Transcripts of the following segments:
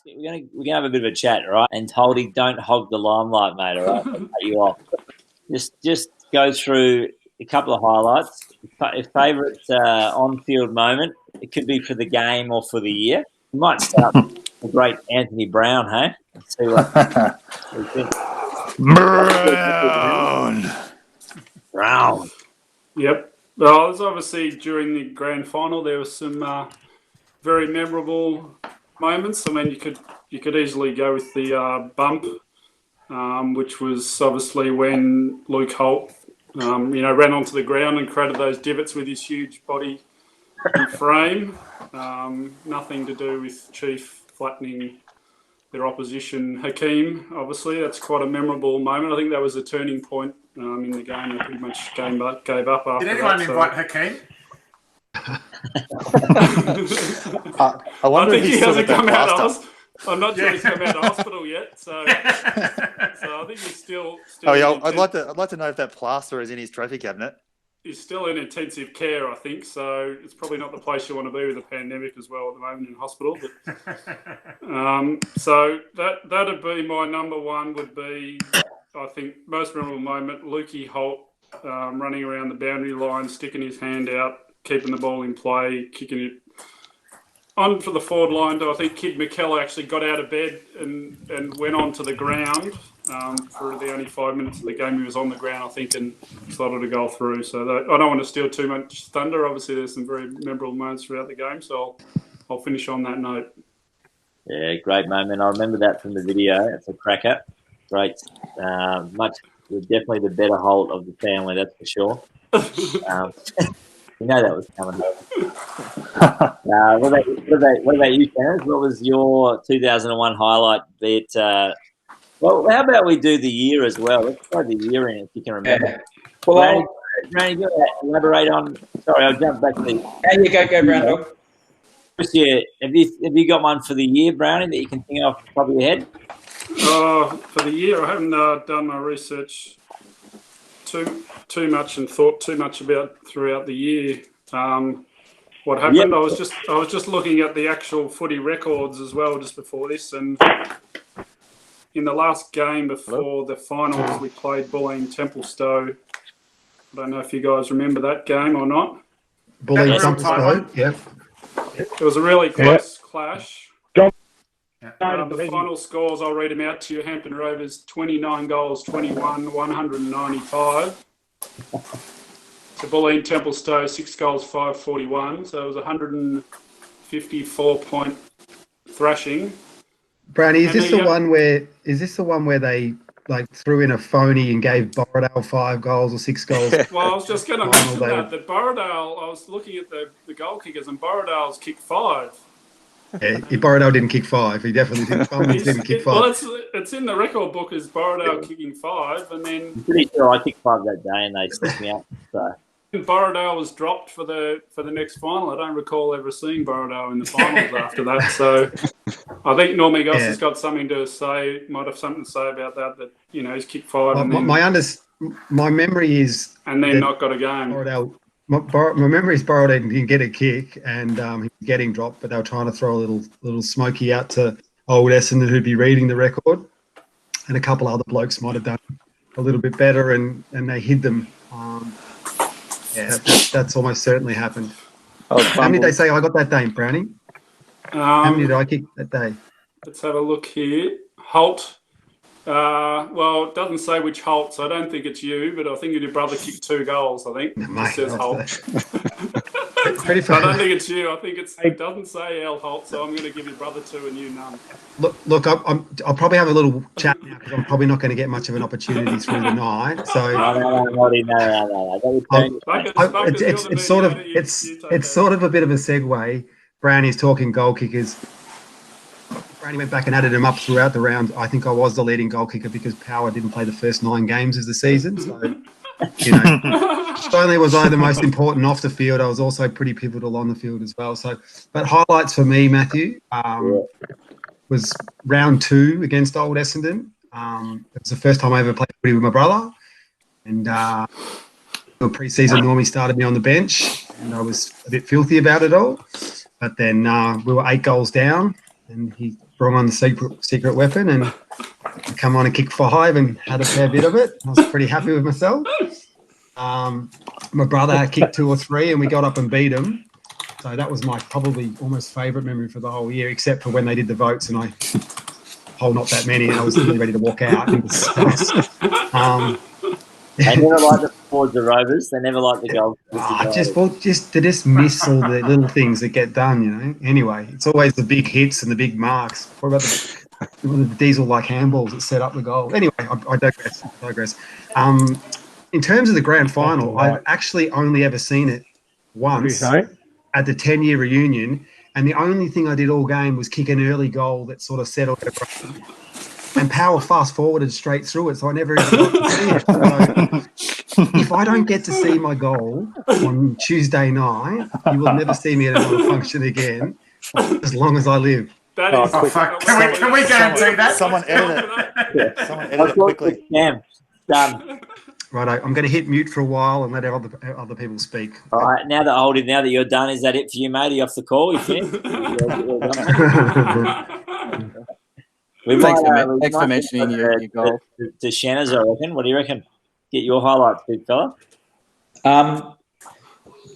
we're gonna have a bit of a chat, all right? And Holdy, don't hog the limelight, mate. All right, I'll cut you off. Just go through a couple of highlights. Your favourite on-field moment. It could be for the game or for the year. You might start with the great Anthony Brown, hey? Let's see what you think. Brown. Yep. Well, it was obviously during the grand final. There was some very memorable moments. I mean, you could easily go with the bump, which was obviously when Luke Holt, ran onto the ground and created those divots with his huge body and frame. Nothing to do with Chief flattening their opposition, Hakeem. Obviously, that's quite a memorable moment. I think that was a turning point in the game. They pretty much gave up after Did anyone that. invite Hakeem? I wonder if he he's still hasn't got come that out. plaster. I'm not sure he's come out of hospital yet. So I think he's still. Oh yeah, I'd like to know if that plaster is in his trophy cabinet. He's still in intensive care, I think. So it's probably not the place you want to be with a pandemic as well at the moment in hospital. But so that'd be my number one. Would be, I think, most memorable moment. Lukey Holt running around the boundary line, sticking his hand out, keeping the ball in play, kicking it on for the forward line. I think Kid McKellar actually got out of bed and went onto the ground for the only 5 minutes of the game. He was on the ground, I think, and slotted a goal through. So I don't want to steal too much thunder. Obviously, there's some very memorable moments throughout the game. So I'll finish on that note. Yeah, great moment. I remember that from the video. It's a cracker. Great. Definitely the better Holt of the family, that's for sure. You know that was coming. What about you, Terence? What was your 2001 highlight? Well, how about we do the year as well? Let's try the year in if you can remember. Yeah. Well, Brownie, elaborate on. Sorry, I'll jump back to you. How you go, Brown Dog. This year, have you got one for the year, Brownie, that you can think of the top of your head? For the year, I haven't done my research too much and thought too much about throughout the year. What happened? Yep. I was just looking at the actual footy records as well just before this, and in the last game before the finals, we played Bulleen-Templestowe. I don't know if you guys remember that game or not. Bulleen-Templestowe, yeah. It was a really close clash. The final scores, I'll read them out to you. Hampton Rovers, 29 goals, 21, 195. To Bulleen-Templestowe, 6 goals, 541. So it was 154-point thrashing. Brownie, is this the one where they threw in a phony and gave Borrowdale 5 goals or 6 goals? Well, I was just going to mention that Borrowdale, I was looking at the goal kickers, and Borrowdale's kicked 5. Yeah, Borrowdale didn't kick 5. He definitely didn't kick 5. Well, it's in the record book as Borrowdale kicking 5, and then I'm pretty sure I kicked 5 that day, and they slipped me up. So Borrowdale was dropped for the next final. I don't recall ever seeing Borrowdale in the finals after that. So I think Normie Goss has got something to say. Might have something to say about that. That he's kicked 5. My memory is, and then not got a game. My memory is Borrowdale didn't get a kick, and he was getting dropped, but they were trying to throw a little smoky out to Old Essendon, who'd be reading the record, and a couple other blokes might have done a little bit better, and they hid them. That's almost certainly happened. How many did they say I got that day, Brownie? How many did I kick that day? Let's have a look here. Holt. Well, it doesn't say which Holt, so I don't think it's you, but I think your brother kicked 2 goals, I think. It says Holt. Pretty fun. I don't think it's you. I think it doesn't say L Holt, so I'm going to give your brother 2 and you none. Look, I'll probably have a little chat now because I'm probably not going to get much of an opportunity through the night. So it's sort of a bit of a segue. Brownie's talking goal kickers. Brownie went back and added him up throughout the round. I think I was the leading goal kicker because Power didn't play the first 9 games of the season. So, not only was I the most important off the field, I was also pretty pivotal on the field as well. So, but highlights for me, Matthew, was round 2 against Old Essendon. It was the first time I ever played footy with my brother. And the pre-season Normie started me on the bench, and I was a bit filthy about it all. But then we were 8 goals down, and he brought on the secret weapon and come on and kick 5 and had a fair bit of it. I was pretty happy with myself. My brother kicked 2 or 3 and we got up and beat him. So that was my probably almost favourite memory for the whole year, except for when they did the votes and I not that many, and I was really ready to walk out. They never like the forwards of Rovers. They never like the goals. They just miss all the little things that get done, you know. Anyway, it's always the big hits and the big marks. What about the diesel-like handballs that set up the goal? Anyway, I digress. In terms of the grand final, I've actually only ever seen it once at the 10-year reunion, and the only thing I did all game was kick an early goal that sort of settled everything. And Power fast-forwarded straight through it, so I never even got to see it. So if I don't get to see my goal on Tuesday night, you will never see me at another function again as long as I live. That is. Oh, fuck. Can we guarantee that? Someone edit it. Someone edit it quickly. Damn. Done. Right, I'm going to hit mute for a while and let other people speak. All right, now that you're done, is that it for you, mate? Are you off the call? You finished? Thanks for mentioning your goal. To Shanners, I reckon. What do you reckon? Get your highlights, big fella.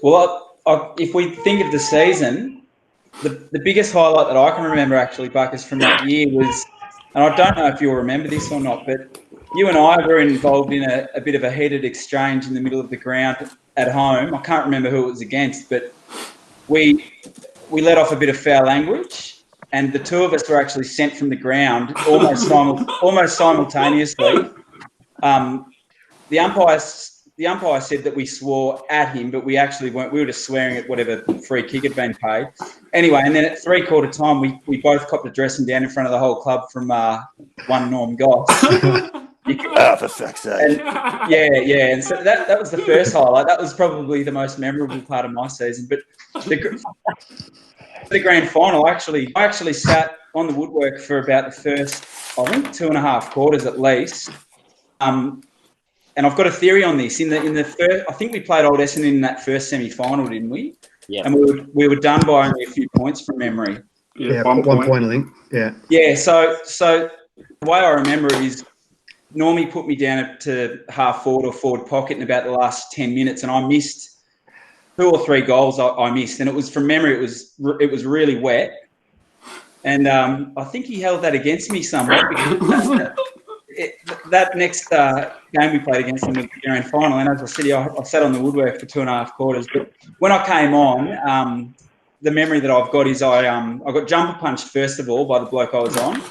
Well, if we think of the season, the biggest highlight that I can remember actually, Buckers, from that year was, and I don't know if you'll remember this or not, but you and I were involved in a bit of a heated exchange in the middle of the ground at home. I can't remember who it was against, but we let off a bit of foul language, and the 2 of us were actually sent from the ground almost simultaneously. The umpire said that we swore at him, but we actually weren't. We were just swearing at whatever free kick had been paid. Anyway, and then at 3/4 time, we both copped a dressing down in front of the whole club from one Norm Goss. For fuck's sake. And, yeah. And so that was the first highlight. That was probably the most memorable part of my season. But the grand final, I actually sat on the woodwork for about the first, I think, 2.5 quarters at least. And I've got a theory on this. In the first, I think we played Old Essendon in that first semi-final, didn't we? Yeah. And we were done by only a few points from memory. Yeah, 1 point, I think. Yeah. Yeah. So the way I remember it is, Normie put me down to half forward or forward pocket in about the last 10 minutes, and I missed 2 or 3 goals. I missed, and it was from memory. It was really wet, and I think he held that against me somewhat. Because that next game we played against him was the grand final, and as I said, I sat on the woodwork for 2.5 quarters. But when I came on, the memory that I've got is I got jumper punched first of all by the bloke I was on,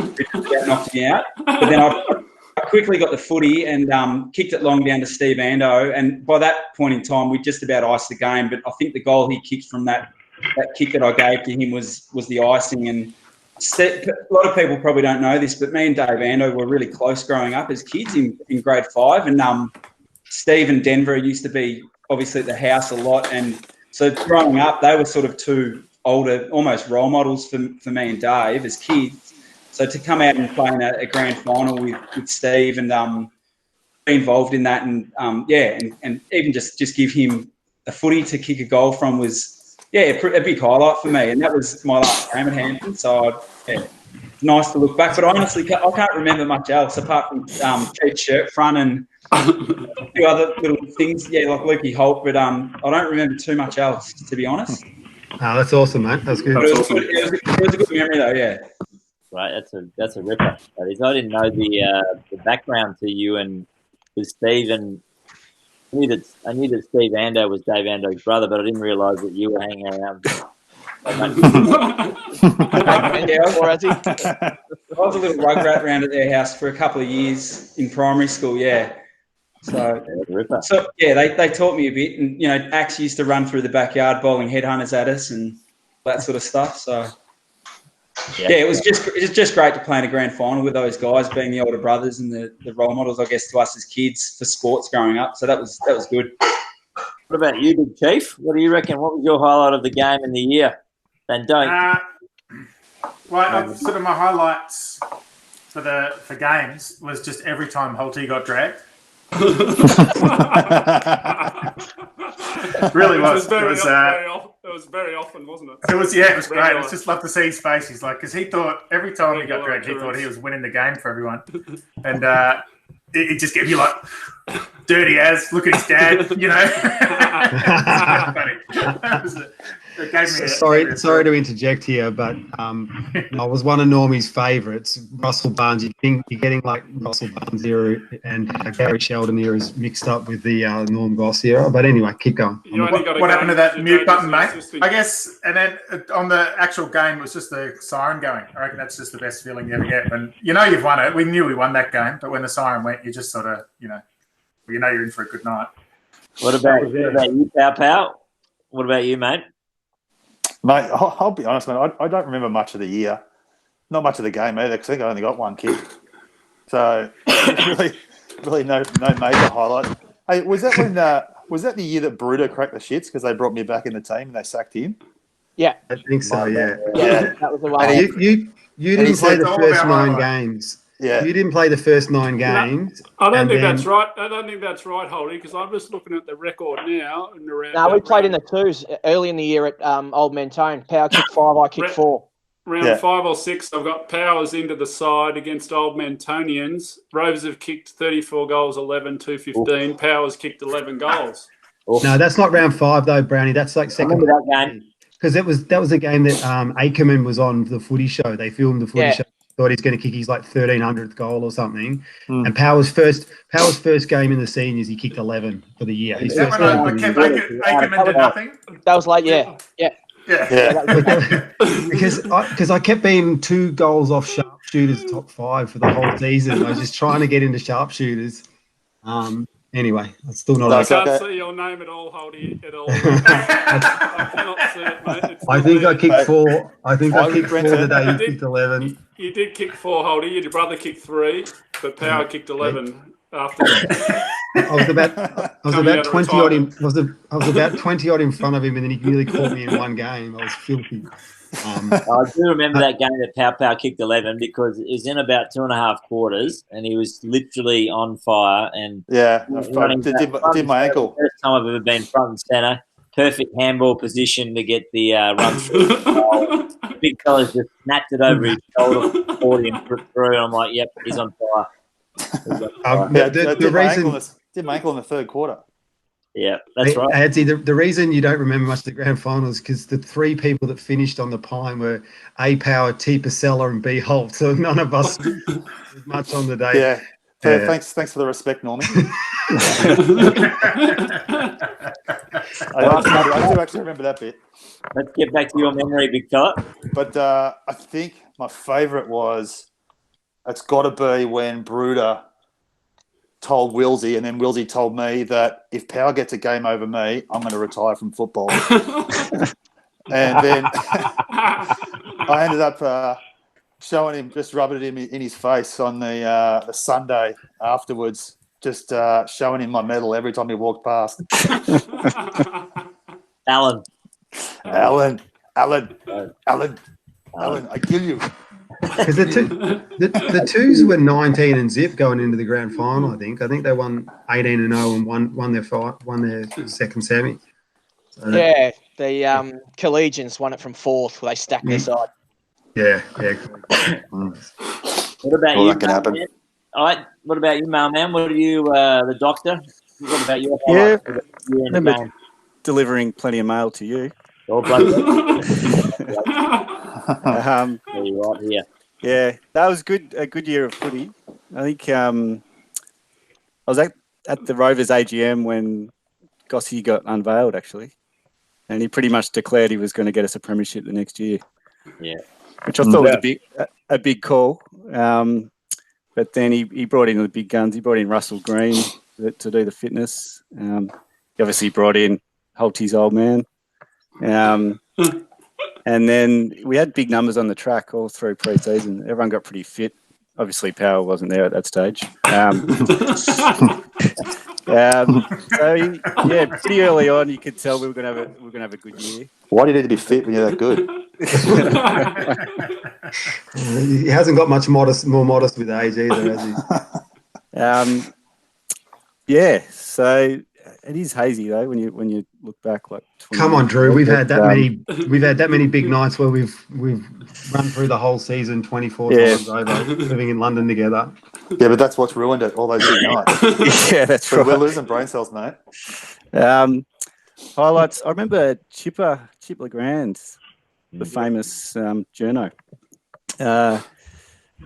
which knocked me out. But then I quickly got the footy and kicked it long down to Steve Ando, and by that point in time, we just about iced the game. But I think the goal he kicked from that kick that I gave to him was the icing. And a lot of people probably don't know this, but me and Dave Ando were really close growing up as kids in grade 5, and Steve and Denver used to be obviously at the house a lot, and so growing up, they were sort of 2 older, almost role models for me and Dave as kids. So to come out and play in a grand final with Steve and be involved in that, and and even just give him a footy to kick a goal from was a big highlight for me. And that was my last game at Hampton, so nice to look back. But honestly, I can't remember much else apart from cheap shirt front and a few other little things, like Lukey Holt. But I don't remember too much else, to be honest. Oh, that's awesome, mate. That's good. It was a good memory, though. Yeah. Right, that's a ripper. That is. I didn't know the background to you and with Steve, and I knew that Steve Ando was Dave Ando's brother, but I didn't realise that you were hanging around. I was a little rugrat around at their house for a couple of years in primary school. Yeah. So they taught me a bit, and Axe used to run through the backyard bowling headhunters at us and that sort of stuff. So. Yeah, it was just great to play in a grand final with those guys, being the older brothers and the role models, I guess, to us as kids for sports growing up. So that was good. What about you, Big Chief? What do you reckon? What was your highlight of the game in the year? And don't. Sort of my highlights for games was just every time Holty got dragged. Really was. It was very often, wasn't it? It was great. It was Regular. just love to see his face. He's like, because he thought every time he got dragged, he thought he was winning the game for everyone, and it just gave you like dirty as look at his dad, you know. It gave me sorry to interject here, but I was one of Normie's favourites, Russell Barnes. You're getting like Russell Barnes era and Gary Sheldon era is mixed up with the Norm Goss era. But anyway, keep going. What happened to that mute button, mate? I guess, and then on the actual game, it was just the siren going. I reckon that's just the best feeling you ever get. When you know you've won it. We knew we won that game, but when the siren went, you just sort of, you know you're in for a good night. What about you, Pow? What about you, mate? Mate, I'll be honest, mate. I don't remember much of the year. Not much of the game either, because I think I only got one kick. So, really no major highlight. Hey, was that the year that Bruder cracked the shits because they brought me back in the team and they sacked him? Yeah. I think so, yeah. That was the one. You didn't play the first 9 games. Yeah. You didn't play the first 9 games. I don't think that's right. I don't think that's right, Holdy, because I'm just looking at the record now. And no, we played in the twos early in the year at Old Mentone. Power kicked 5, I kicked 4. Round 5 or 6, I've got Powers into the side against Old Mentonians. Rovers have kicked 34 goals, 11, 215. Powers kicked 11 goals. No, that's not round 5 though, Brownie. That's like second. Remember that game? Because that was a game that Ackerman was on the footy show. They filmed the footy show. Thought he's going to kick his like 1300th goal or something. And Power's first game in the seniors, he kicked 11 for the year. Is that when Ackerman did nothing? That was like, yeah. Because I kept being 2 goals off sharpshooters top 5 for the whole season. I was just trying to get into sharpshooters. Anyway, it's still not. I can't see your name at all, Holdy, at all. I cannot see it, mate. I think I kicked 4. I think I kicked 4 the day you kicked 11. You did kick 4, Holdy. Your brother kicked 3, but Power kicked 11 after. I was about 20 odd in. I was about 20 odd in front of him, and then he nearly caught me in one game. I was filthy. I do remember that game that Pow kicked 11 because it was in about 2.5 quarters, and he was literally on fire. And did my ankle. First time I've ever been front and centre. Perfect handball position to get the run through. Big fella's just snapped it over his shoulder, 40 and put through. And I'm like, yep, he's on fire. The reason did my ankle in the third quarter. Yeah, that's right. Adsy, the reason you don't remember much of the grand final is because the 3 people that finished on the pine were A. Power, T. Pasella, and B. Holt. So none of us did much on the day. Yeah. Thanks for the respect, Normie. I do actually remember that bit. Let's get back to your memory, big fella. But I think my favourite it's got to be when Bruder told Wilsey, and then Wilsey told me that if Power gets a game over me, I'm going to retire from football. And then I ended up showing him, just rubbing it in his face on the Sunday afterwards, just showing him my medal every time he walked past. Alan, I kill you. Because the twos were 19 and zip going into the grand final. I think they won 18-0 and won their second semi. So, yeah, the Collegians won it from 4th, where they stacked their side. Yeah. What about you? That can happen. All right. What about you, mailman? What are you, the doctor? What about your remember delivering plenty of mail to you. Oh, bloody. You're right here. Yeah, that was a good year of footy. I think I was at the Rovers AGM when Gossie got unveiled, actually, and he pretty much declared he was going to get us a premiership the next year. Yeah, which I thought was a big call. But then he brought in the big guns. He brought in Russell Green to do the fitness. He obviously brought in Holty's old man. And then we had big numbers on the track all through pre-season. Everyone got pretty fit. Obviously, Power wasn't there at that stage. So pretty early on, you could tell we were going to have a good year. Why do you need to be fit when you're that good? He hasn't got much more modest with age either, has he? Yeah, so it is hazy though when you look back. Like, come on, Drew, we've had that many big nights where we've run through the whole season 24 times over, living in London together. Yeah, but that's what's ruined it. All those big nights. Yeah, that's right. We're losing brain cells, mate. Highlights. I remember Chip Legrand, the famous journo,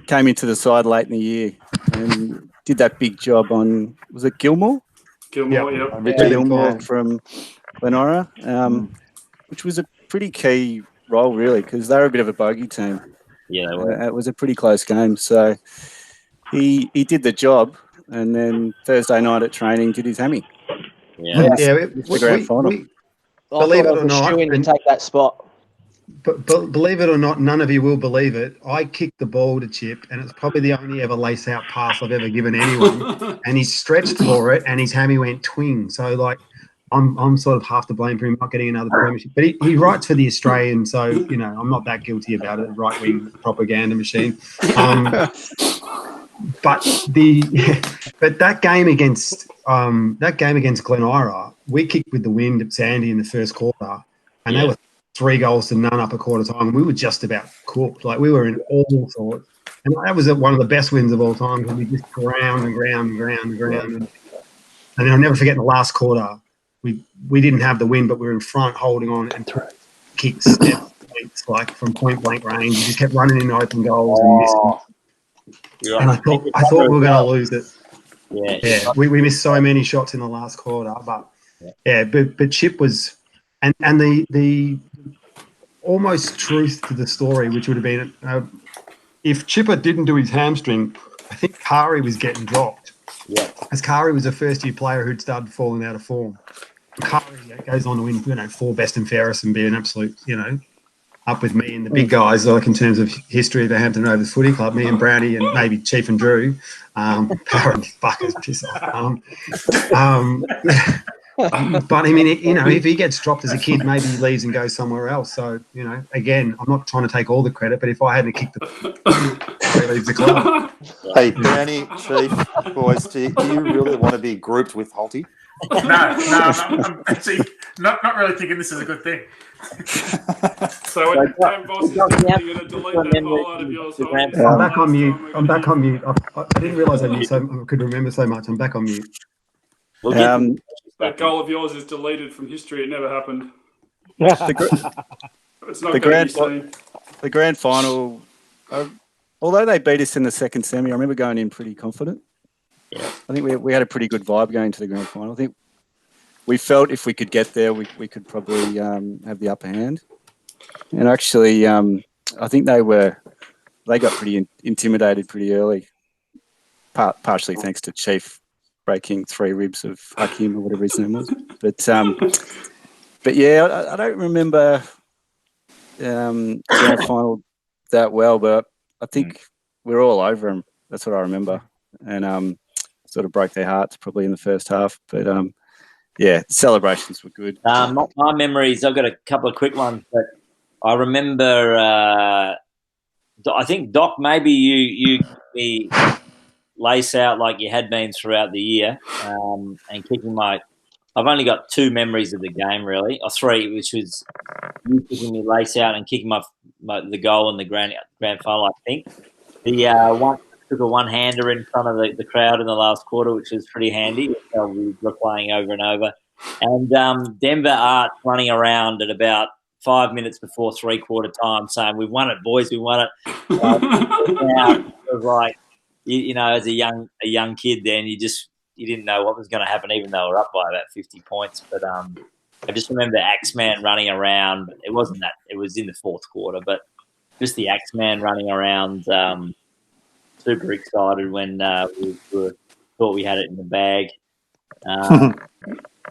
came into the side late in the year and did that big job on, was it Gilmore? Gilmore, yep. Gilmore from Glenora, which was a pretty key role, really, because they were a bit of a bogey team. Yeah, they were. It was a pretty close game. So he did the job, and then Thursday night at training did his hammy. Yeah, the grand final. Believe it or not, to take that spot. But believe it or not, none of you will believe it. I kicked the ball to Chip, and it's probably the only ever lace-out pass I've ever given anyone. And he stretched for it, and his hammy went twing. So, like, I'm sort of half to blame for him not getting another premiership. But he writes for the Australian, so, you know, I'm not that guilty about it. Right-wing propaganda machine. But that game against Glenora, we kicked with the wind at Sandy in the first quarter, and they were 3 goals to none up a quarter time. And we were just about cooked. Like, we were in all sorts. And that was one of the best wins of all time, because we just ground. And then I'll never forget, in the last quarter, we didn't have the win, but we were in front holding on and kicks points, like from point blank range. We just kept running in open goals and missing. And I thought we were going to lose it. Yeah. We missed so many shots in the last quarter, but Chip was, and the almost truth to the story, which would have been, if Chipper didn't do his hamstring, I think Kari was getting dropped. Yeah, as Kari was a first-year player who'd started falling out of form. Kari goes on to win, 4 best and fairest and be an absolute, up with me and the big guys, like in terms of history of the Hampton Rovers Footy Club, me and Brownie and maybe Chief and Drew, power and buckers, piss off. But I mean, if he gets dropped as a kid, maybe he leaves and goes somewhere else. So, again, I'm not trying to take all the credit, but if I hadn't kicked he leaves the club. Hey, Brownie, Chief, boys, do you really want to be grouped with Holty? No, I'm actually not really thinking this is a good thing. So boss is definitely going to delete that highlight of yours. I'm back on mute. I didn't realise I could remember so much. I'm back on mute. That goal of yours is deleted from history. It never happened. It's not the grand final. Although they beat us in the second semi, I remember going in pretty confident. Yeah, I think we had a pretty good vibe going to the grand final. I think we felt if we could get there, we could probably have the upper hand. And actually, I think they got pretty intimidated pretty early, partially thanks to Chief breaking 3 ribs of Hakim or whatever his name was. But yeah, I don't remember grand final that well, but I think we're all over them. That's what I remember. And sort of broke their hearts probably in the first half. But, the celebrations were good. My memories, I've got a couple of quick ones, but I remember, I think, Doc, maybe you be lace out like you had been throughout the year, and kicking I've only got 2 memories of the game, really, or 3, which was you kicking me lace out and kicking the goal in the grand final, I think. The one took a one-hander in front of the crowd in the last quarter, which was pretty handy. We were playing over and over. And Denver Art running around at about 5 minutes before 3/4 time saying, "We've won it, boys, we won it." It was like, as a young kid then, you didn't know what was going to happen, even though we were up by about 50 points. But I just remember Axeman running around. It wasn't that. It was in the 4th quarter, but just the Axeman running around, super excited when we thought we had it in the bag.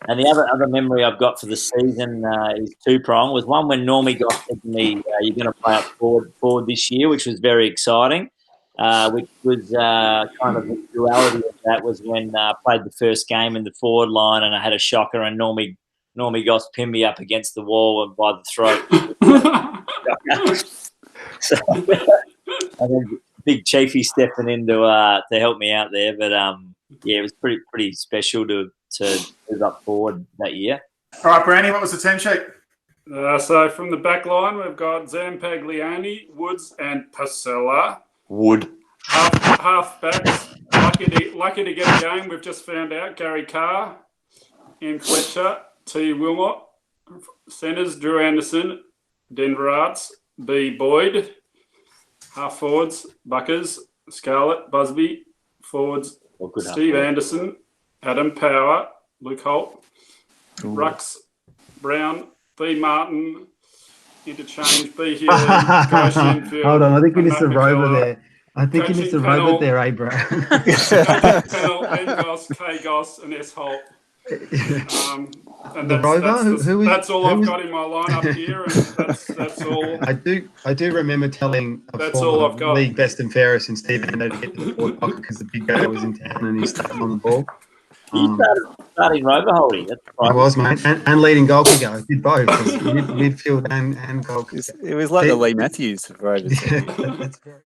And the other memory I've got for the season is 2-prong. Was one when Normie got said to me, "You're going to play up forward this year," which was very exciting. Which was kind of the duality of that was when I played the first game in the forward line and I had a shocker and Normie Goss pinned me up against the wall and by the throat. So, and then Big Chiefy stepping in to help me out there. But, yeah, it was pretty special to move up forward that year. All right, Brandy, what was the team sheet? So from the back line, we've got Zampaglione, Woods, and Pasella. Wood. Half backs. Lucky to get a game. We've just found out Gary Carr, M. Fletcher, T. Wilmot. Centres, Drew Anderson, Denver Arts, B. Boyd. Half forwards, Buckers, Scarlett, Busby. Forwards, Steve Anderson, Adam Power, Luke Holt. Rucks, Brown, B. Martin, interchange, B. Healy, Gosh Enfield. Hold on, I think we missed a Matt rover McKellar. there. I think you missed a rover there, eh, bro? Pennell, N. Goss, K. Goss, and S. Holt. And The rover? that's all I've got in my lineup here, and that's all. I do remember telling a That's all I've got. league best and fairest and Steve Endo to get to the forward pocket because the big guy was in town and he's starting on the ball. You starting rover holding. That's right. I was, mate, and leading goal kicker. I did both, midfield and goal kicker. It was like the Lee Matthews of Rovers. Yeah, that's right.